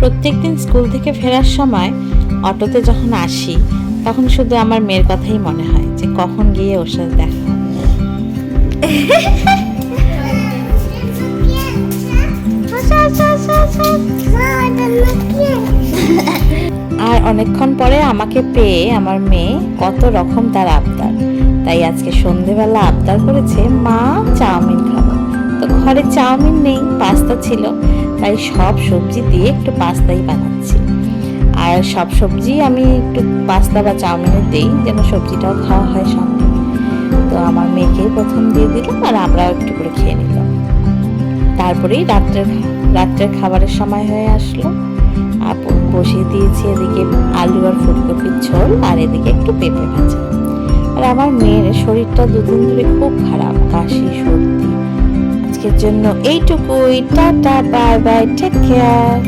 প্রত্যেকদিন স্কুল থেকে ফেরার সময় অটোতে যখন আসি তখন শুধু আমার মেয়ের কথাই মনে হয় যে কখন গিয়ে ওর সাথে দেখা হবে। আর অনেকক্ষণ পরে আমাকে পেয়ে আমার মেয়ে কত রকম তার আবদার, তাই আজকে সন্ধেবেলা আবদার করেছে মা চাউমিন খাবো। তো ঘরে চাউমিন নেই, পাস্তা ছিল, তাই সব সবজি দিয়ে একটু পাস্তাই বানাচ্ছি। আর সব সবজি আমি একটু পাস্তা বা চাউমিনে দিই যেন সবজিটাও খাওয়া হয় সঙ্গে। তো আমার মেয়েকেই প্রথম দিয়ে দিলাম আর আমরাও একটু করে খেয়ে নিলাম। তারপরেই রাত্রের খাবারের সময় হয়ে আসলো। বসিয়ে দিয়েছি এদিকে আলু আর ফুলকপির ঝোল, আর এদিকে একটু পেঁপে ভাজা। আর আমার মেয়ের শরীরটা দুদিন ধরে খুব খারাপ, কাশি সর্দি। আজকের জন্য এইটুকুই। Tata, bye bye, take care.